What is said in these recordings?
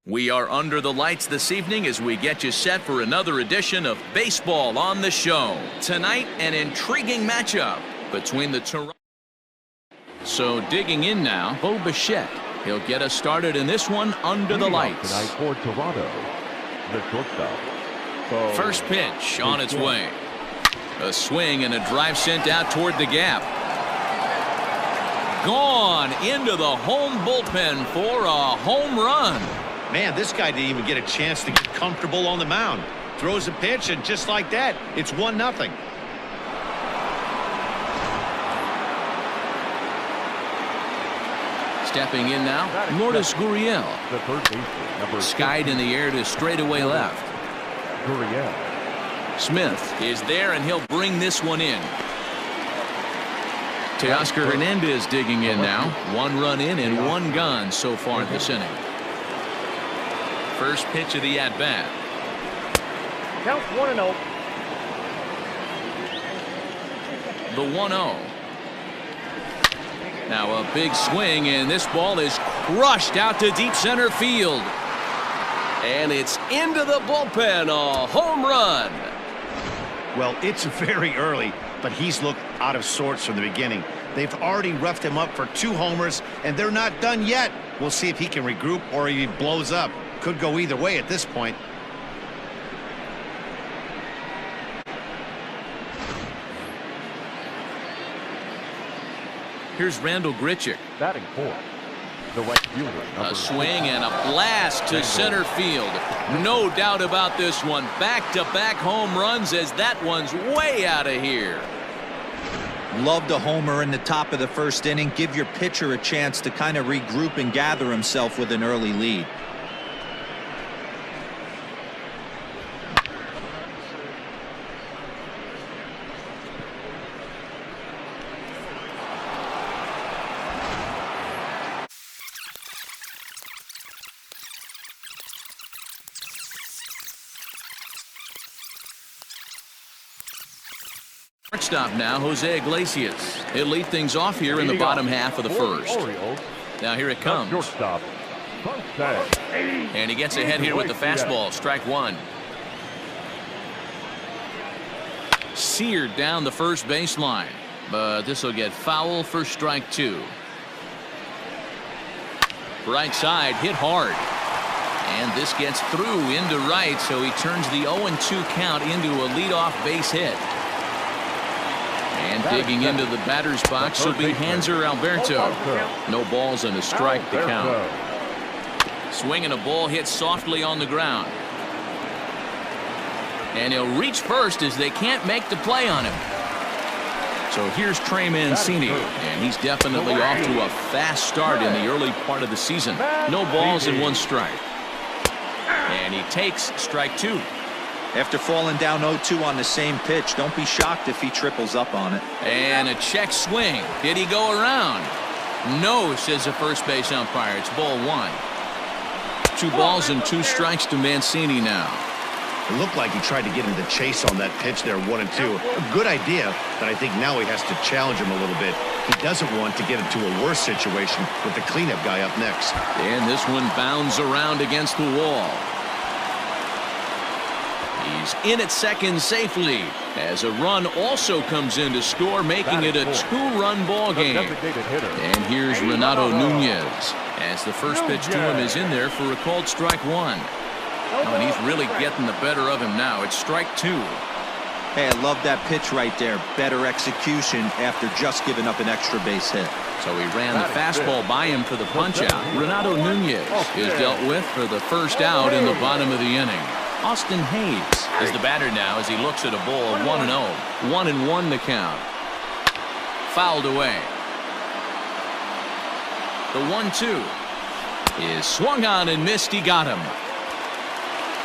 We are under the lights this evening as we get you set for another edition of Baseball on the Show. Tonight, an intriguing matchup between the Toronto. So digging in now, Bo Bichette. He'll get us started in this one under the lights. Tonight for Toronto, the shortstop. First pitch on its way. A swing and a drive sent out toward the gap. Gone into the home bullpen for a home run. Man, this guy didn't even get a chance to get comfortable on the mound. Throws a pitch, and just like that, it's 1-0. Stepping in now, Lourdes Gurriel. The third baseman, number Skied in the air to straightaway left. Gurriel. Smith is there, and he'll bring this one in. Teoscar Hernandez digging in now. 1 run in and 1 gone so far this inning. First pitch of the at-bat. Count 1-0. The 1-0. Now a big swing, and this ball is crushed out to deep center field. And it's into the bullpen. A home run. Well, it's very early, but he's looked out of sorts from the beginning. They've already roughed him up for 2 homers, and they're not done yet. We'll see if he can regroup or he blows up. Could go either way at this point. Here's Randall Grichuk. Batting fourth, the right fielder. A swing and a blast to center field. No doubt about this one. Back-to-back home runs as that one's way out of here. Love the homer in the top of the first inning. Give your pitcher a chance to kind of regroup and gather himself with an early lead. Shortstop now, Jose Iglesias. He'll lead things off here in the bottom half of the first. Orioles, Now here it comes. shortstop. And he gets ahead here with the fastball. Strike 1. Seared down the first baseline. But this will get foul for strike 2. Right side hit hard. And this gets through into right, so he turns the 0-2 count into a leadoff base hit. And digging into the batter's box will be Hanser Alberto. No balls and a strike to count. Swinging a ball hit softly on the ground. And he'll reach first as they can't make the play on him. So here's Trey Mancini, and he's definitely off to a fast start in the early part of the season. No balls and 1 strike. And he takes strike 2. After falling down 0-2 on the same pitch, don't be shocked if he triples up on it. And a check swing. Did he go around? No, says the first base umpire. It's ball 1. 2 balls and 2 strikes to Mancini now. It looked like he tried to get him to chase on that pitch there, 1-2. A good idea, but I think now he has to challenge him a little bit. He doesn't want to get into a worse situation with the cleanup guy up next. And this one bounds around against the wall. He's in at second safely as a run also comes in to score, making it a 2-run ball game. And here's Renato Nunez as the first pitch to him is in there for a called strike 1. Oh, and he's really getting the better of him now. It's strike 2. Hey, I love that pitch right there. Better execution after just giving up an extra base hit. So he ran the fastball by him for the punch-out. Renato Nunez is dealt with for the first out in the bottom of the inning. Austin Hayes is the batter now as he looks at a ball 1-0. 1-1 the count. Fouled away. The 1-2 is swung on and missed. He got him.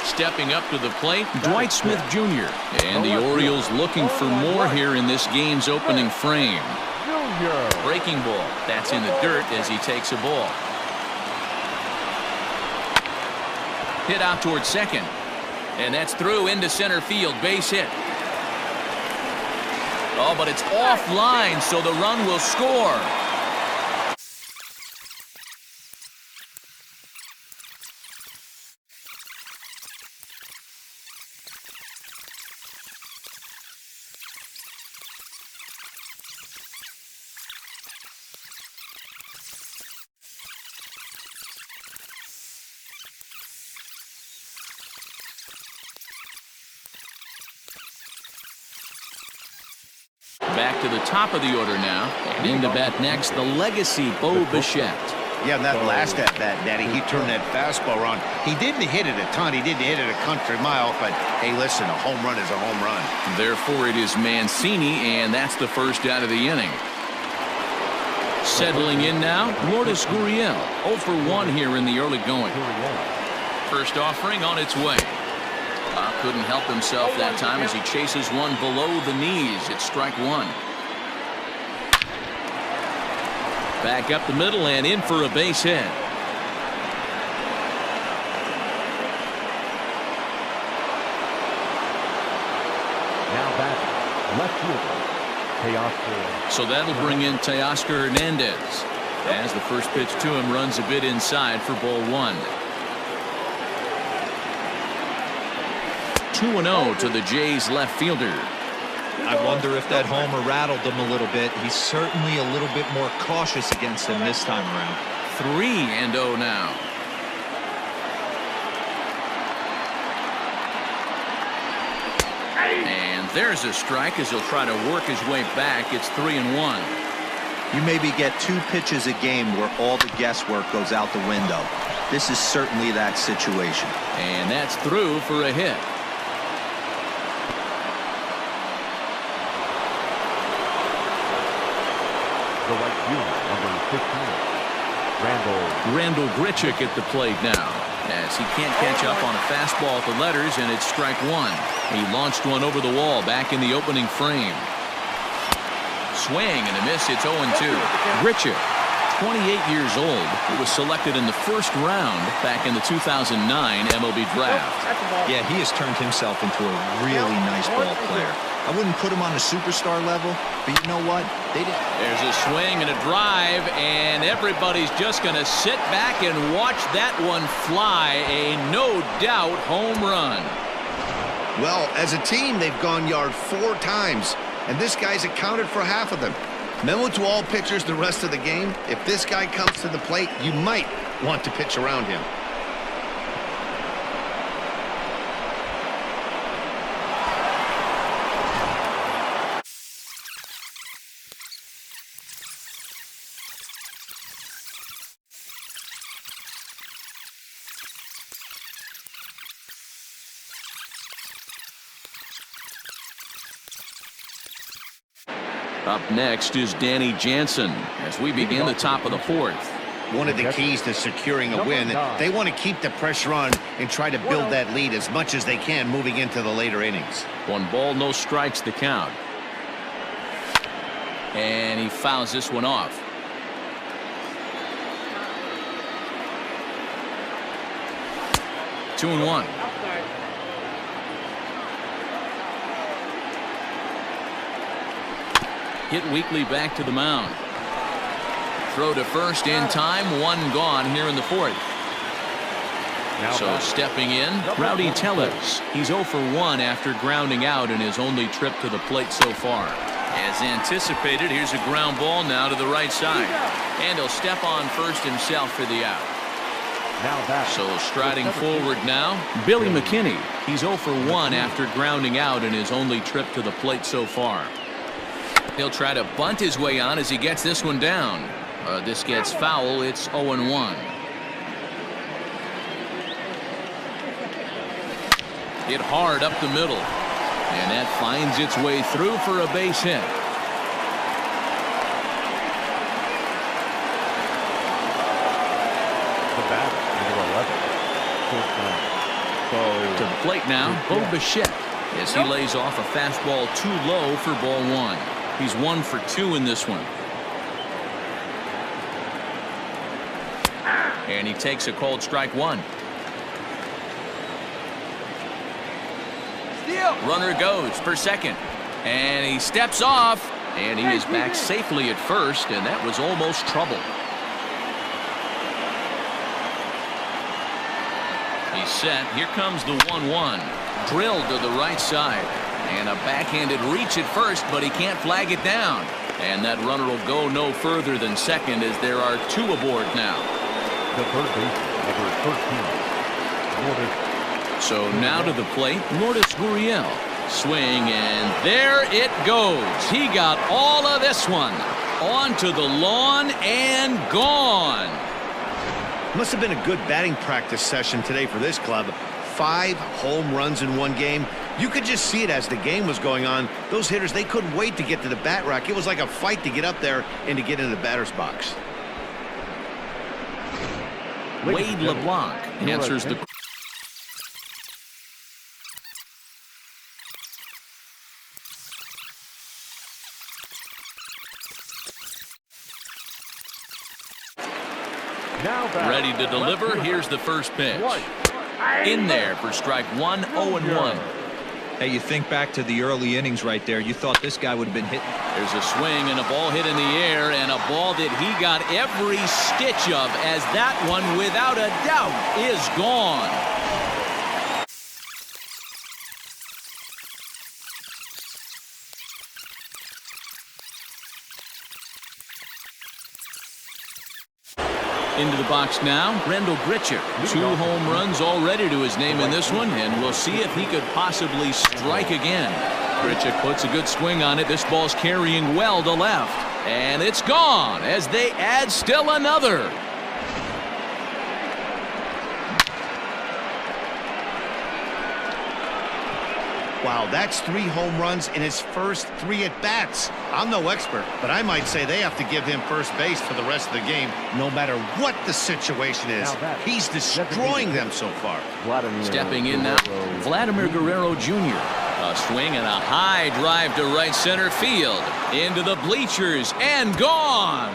Stepping up to the plate, Dwight Smith Jr. And the Orioles looking for more here in this game's opening frame. Breaking ball. That's in the dirt as he takes a ball. Hit out towards second. And that's through into center field. Base hit. Oh, but it's offline, so the run will score. back to the top of the order now. And in to bat next, the legacy Bo Bichette. Yeah, that last at-bat, Danny, he turned that fastball around. He didn't hit it a ton. He didn't hit it a country mile. But, hey, listen, a home run is a home run. Therefore, it is Mancini, and that's the first out of the inning. Settling in now, Lourdes Gurriel. 0 for 1 here in the early going. First offering on its way. Couldn't help himself that time as he chases one below the knees. It's strike one. Back up the middle and in for a base hit. Now back, left fielder, Teoscar. So that'll bring in Teoscar Hernandez as the first pitch to him runs a bit inside for ball one. 2-0 to the Jays left fielder. I wonder if that homer rattled him a little bit. He's certainly a little bit more cautious against him this time around. 3-0 now. And there's a strike as he'll try to work his way back. It's 3-1. You maybe get 2 pitches a game where all the guesswork goes out the window. This is certainly that situation. And that's through for a hit. The right fielder, number 15, Randall Grichuk at the plate now, as he can't catch up on a fastball at the letters, and it's strike one. He launched one over the wall back in the opening frame. Swing and a miss. It's 0-2. Grichuk, 28 years old, he was selected in the first round back in the 2009 MLB draft. Yeah, he has turned himself into a really nice ball player. I wouldn't put him on a superstar level, but you know what? There's a swing and a drive, and everybody's just going to sit back and watch that one fly. A no-doubt home run. Well, as a team, they've gone yard 4 times, and this guy's accounted for half of them. Memo to all pitchers the rest of the game. If this guy comes to the plate, you might want to pitch around him. Up next is Danny Jansen as we begin the top of the 4th. One of the keys to securing a win, they want to keep the pressure on and try to build that lead as much as they can moving into the later innings. 1 ball, no strikes the count. And he fouls this one off. Two and one. Hit weakly back to the mound. Throw to first in time. 1 gone here in the 4th. So stepping in, Rowdy Tellez. He's 0 for 1 after grounding out in his only trip to the plate so far. As anticipated, here's a ground ball now to the right side. And he'll step on first himself for the out. So striding forward now, Billy McKinney. He's 0 for 1 after grounding out in his only trip to the plate so far. He'll try to bunt his way on as he gets this one down. This gets foul. It's 0-1. Hit hard up the middle. And that finds its way through for a base hit. the batter, number 11, short. To the plate now, Bo Bichette, as he lays off a fastball too low for ball 1. He's 1 for 2 in this one. And he takes a called strike 1. Runner goes for second. And he steps off. And he is back safely at first. And that was almost trouble. He's set. Here comes the 1-1. Drilled to the right side. And a backhanded reach at first, but he can't flag it down. And that runner will go no further than second as there are 2 aboard now. The third baseman, number 13, Lourdes. So now to the plate, Lourdes Gurriel. Swing, and there it goes. He got all of this one. Onto the lawn and gone. Must have been a good batting practice session today for this club. 5 home runs in one game. You could just see it as the game was going on. Those hitters, they couldn't wait to get to the bat rack. It was like a fight to get up there and to get into the batter's box. Wade LeBlanc answers the ready to deliver. Here's the first pitch. In there for strike 1, 0-1. Hey, you think back to the early innings right there. You thought this guy would have been hit. There's a swing and a ball hit in the air, and a ball that he got every stitch of, as that one, without a doubt, is gone. Into the box now, Rendell Gritcher. 2 home runs already to his name in this one, and we'll see if he could possibly strike again. Gritcher puts a good swing on it. This ball's carrying well to left, and it's gone as they add still another. Wow, that's 3 home runs in his first 3 at-bats. I'm no expert, but I might say they have to give him first base for the rest of the game, no matter what the situation is. He's destroying them so far. Stepping in now, Vladimir Guerrero Jr. A swing and a high drive to right center field. Into the bleachers and gone.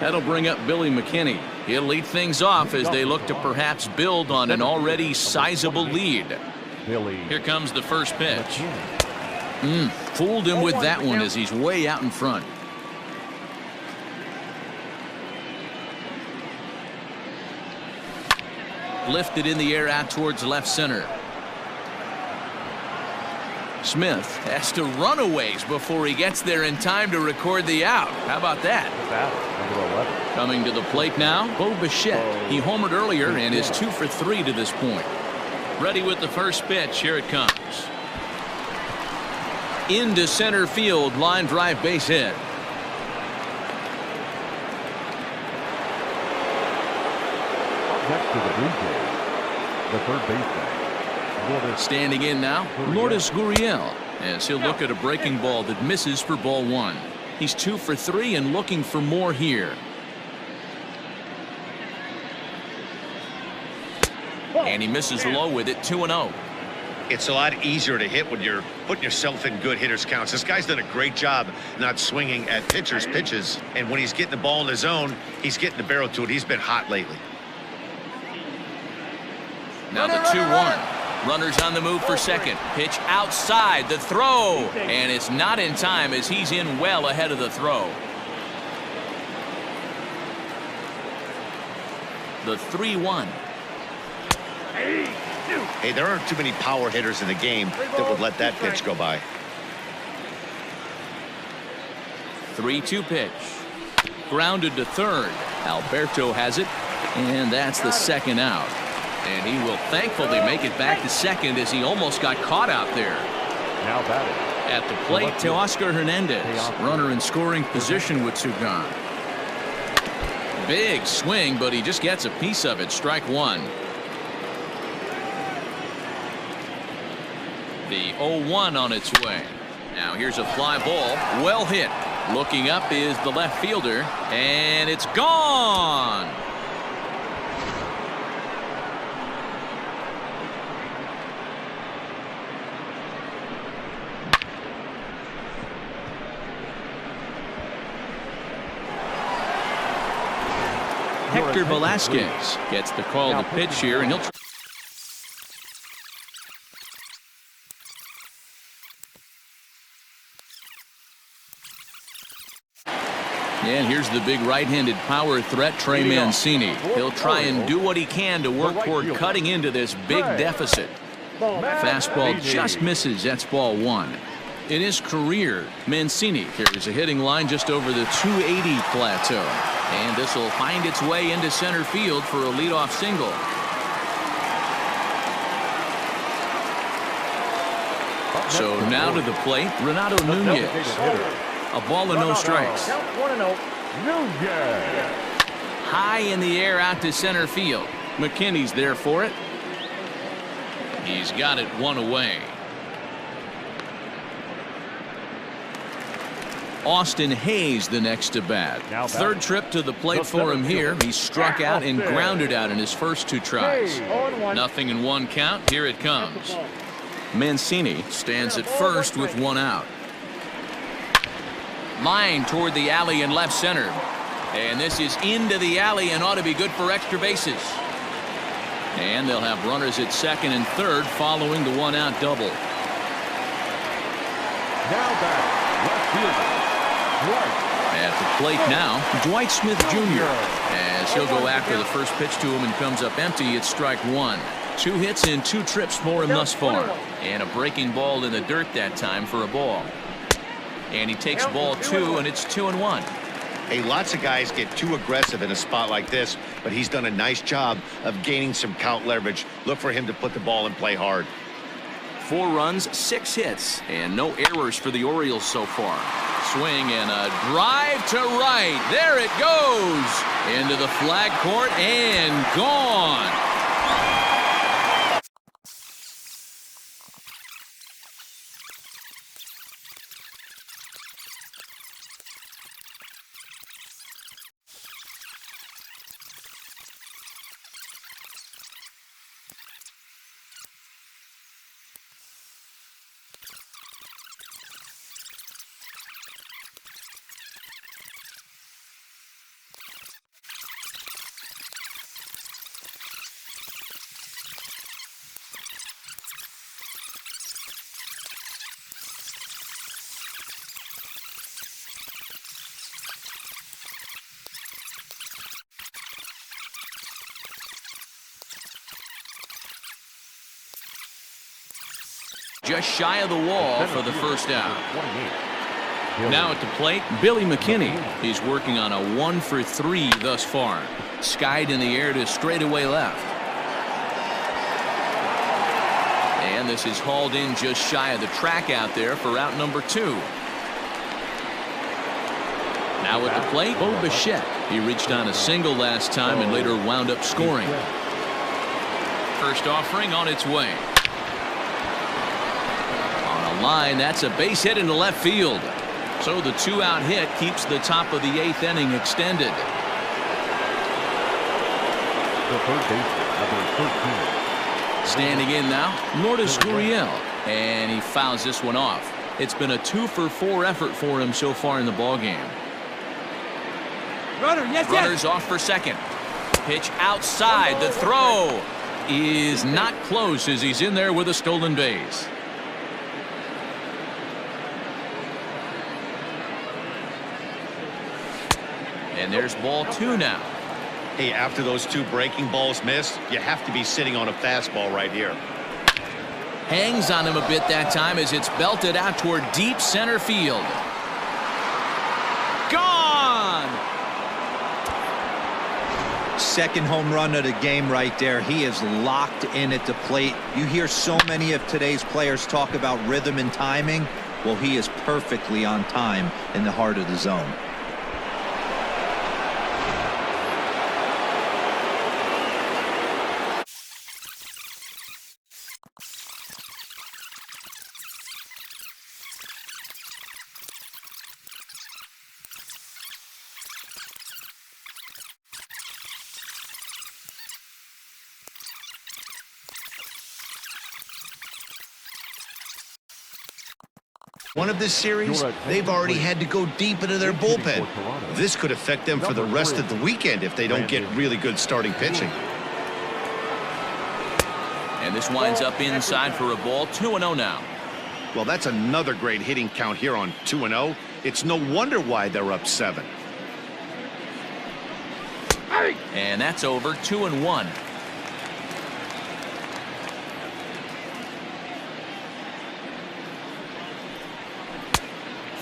That'll bring up Billy McKinney. He'll lead things off as they look to perhaps build on an already sizable lead. Here comes the first pitch. Fooled him with that one as he's way out in front. Lifted in the air out towards left center. Smith has to run a ways before he gets there in time to record the out. How about that? Coming to the plate now, Bo Bichette. He homered earlier and is 2 for 3 to this point. Ready with the first pitch. Here it comes. Into center field, line drive, base hit. Next to the Bluejays, the third baseman. Standing in now, Lourdes Gurriel, as he'll look at a breaking ball that misses for ball 1. He's 2 for 3 and looking for more here. And he misses low with it, 2-0. It's a lot easier to hit when you're putting yourself in good hitters counts. This guy's done a great job not swinging at pitchers' pitches. And when he's getting the ball in the zone, he's getting the barrel to it. He's been hot lately. Now the 2-1. Runners on the move for second. Pitch outside the throw. And it's not in time as he's in well ahead of the throw. The 3-1. Hey, there aren't too many power hitters in the game that would let that pitch go by. 3-2 pitch. Grounded to third. Alberto has it. And that's the second out. And he will thankfully make it back to second as he almost got caught out there. Now batting. At the plate, Teoscar Hernandez. Runner in scoring position with 2 gone. Big swing, but he just gets a piece of it. Strike 1. The 0-1 on its way. Now here's a fly ball. Well hit. Looking up is the left fielder. And it's gone. Hector Velasquez gets the call to pitch here, and he'll. And here's the big right-handed power threat, Trey Mancini. He'll try and do what he can to work toward cutting into this big deficit. Fastball just misses. That's ball one. In his career, Mancini carries a hitting line just over the 280 plateau. And this will find its way into center field for a leadoff single. So now to the plate, Renato Nunez. A ball and no strikes. High in the air out to center field. McKinney's there for it. He's got it one away. Austin Hayes the next to bat. Third trip to the plate for him here. He struck out and grounded out in his first two tries. Nothing in one count. Here it comes. Mancini stands at first with one out. Line toward the alley in left center. And this is into the alley and ought to be good for extra bases. And they'll have runners at second and third following the one-out double. Now back, left fielder, At the plate now, Dwight Smith Jr. As he'll go after the first pitch to him and comes up empty. It's strike one. 2 hits in 2 trips for him thus far. And a breaking ball in the dirt that time for a ball. And he takes ball 2, and it's 2-1. Hey, lots of guys get too aggressive in a spot like this, but he's done a nice job of gaining some count leverage. Look for him to put the ball and play hard. 4 runs, 6 hits, and no errors for the Orioles so far. Swing and a drive to right. There it goes into the flag court and gone. Just shy of the wall for the first out. Now at the plate, Billy McKinney. He's working on a 1-for-3 thus far. Skied in the air to straightaway left. And this is hauled in just shy of the track out there for out number 2. Now at the plate, Bo Bichette. He reached on a single last time and later wound up scoring. First offering on its way. Line, that's a base hit into left field. So the 2-out hit keeps the top of the 8th inning extended. the third baseman, number 13. Standing in now, Lourdes Gurriel, and he fouls this one off. It's been a 2-for-4 effort for him so far in the ballgame. Runners off for second. Pitch outside. The throw is not close as he's in there with a stolen base. And there's ball 2 now. Hey, after those 2 breaking balls missed, you have to be sitting on a fastball right here. Hangs on him a bit that time as it's belted out toward deep center field. Gone! Second home run of the game right there. He is locked in at the plate. You hear so many of today's players talk about rhythm and timing. Well, he is perfectly on time in the heart of the zone. One of this series, they've already had to go deep into their bullpen. This could affect them for the rest of the weekend if they don't get really good starting pitching. And this winds up inside for a ball. 2-0 now. Well, that's another great hitting count here on 2-0. It's no wonder why they're up 7. And that's over. 2-1.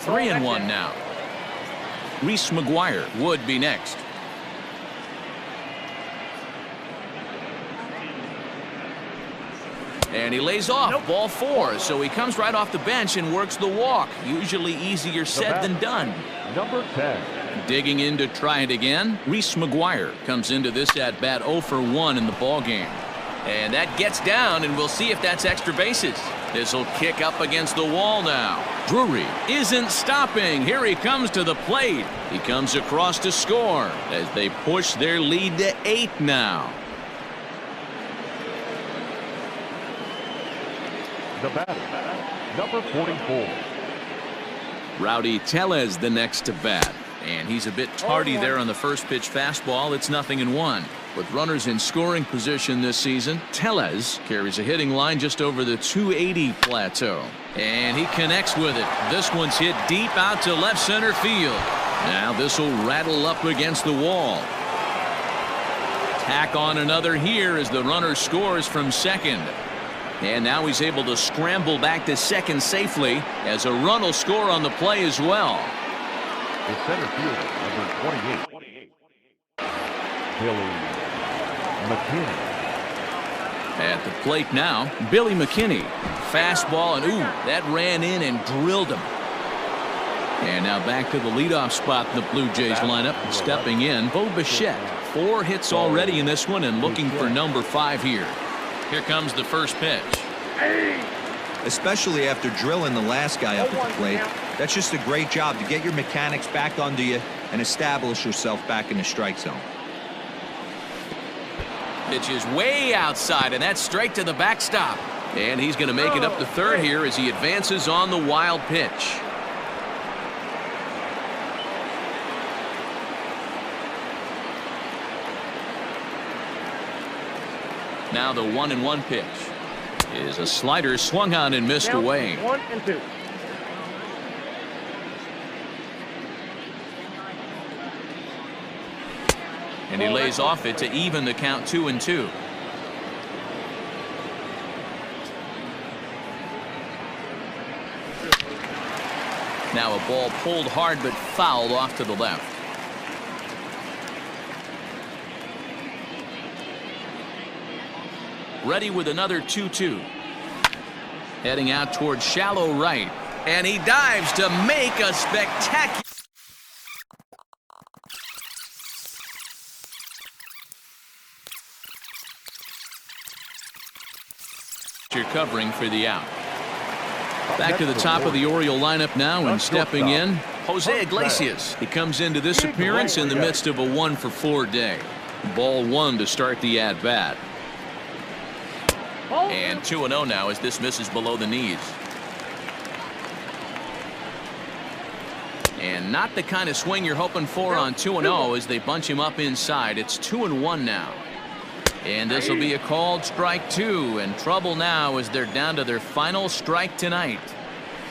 Three and 1 now. Reese McGuire would be next. And he lays off. Ball 4. So he comes right off the bench and works the walk. Usually easier said than done. Number 10. Digging in to try it again. Reese McGuire comes into this at bat 0 for 1 in the ball game. And that gets down, and we'll see if that's extra bases. This will kick up against the wall now. Drury isn't stopping. Here he comes to the plate. He comes across to score as they push their lead to 8 now. The batter, number 44. Rowdy Tellez the next to bat. And he's a bit tardy there on the first pitch fastball. It's 0-1. With runners in scoring position this season, Tellez carries a hitting line just over the 280 plateau. And he connects with it. This one's hit deep out to left center field. Now this will rattle up against the wall. Tack on another here as the runner scores from second. And now he's able to scramble back to second safely as a run will score on the play as well. The center fielder, number 28. Billy McKinney. At the plate now, Billy McKinney. Fastball, and ooh, that ran in and drilled him. And now back to the leadoff spot in the Blue Jays lineup. Stepping in, Bo Bichette. 4 hits already in this one and looking for number 5 here. Here comes the first pitch. Especially after drilling the last guy up at the plate. That's just a great job to get your mechanics back under you and establish yourself back in the strike zone. Pitch is way outside, and that's straight to the backstop. And he's going to make it up to third here as he advances on the wild pitch. Now the 1-1 pitch is a slider swung on and missed away. 1-2. And he lays off it to even the count 2-2. Now a ball pulled hard but fouled off to the left. Ready with another 2-2. Heading out towards shallow right. And he dives to make a spectacular. Covering for the out. Back to the top of the Oriole lineup now, and stepping in, Jose Iglesias. He comes into this appearance in the midst of a 1-for-4 day. Ball 1 to start the at-bat. And 2-0 now as this misses below the knees. And not the kind of swing you're hoping for on 2-0 as they bunch him up inside. It's 2-1 now. And this will be a called strike 2, and trouble now as they're down to their final strike tonight.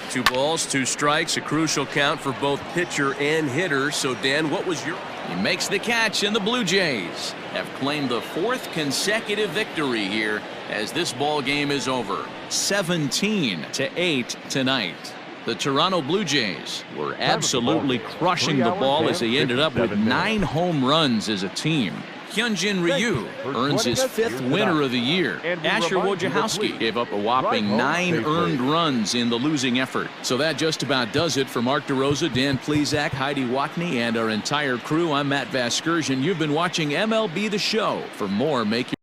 2 balls, 2 strikes, a crucial count for both pitcher and hitter. So Dan, what was your... He makes the catch, and the Blue Jays have claimed the 4th consecutive victory here as this ball game is over. 17-8 tonight. The Toronto Blue Jays were absolutely crushing the ball as they ended up with 9 home runs as a team. Hyunjin Ryu earns his 5th winner of the year. Asher Wojciechowski gave up a whopping 9 earned runs in the losing effort. So that just about does it for Mark DeRosa, Dan Plesac, Heidi Watney, and our entire crew. I'm Matt Vasgersian. You've been watching MLB The Show. For more, make your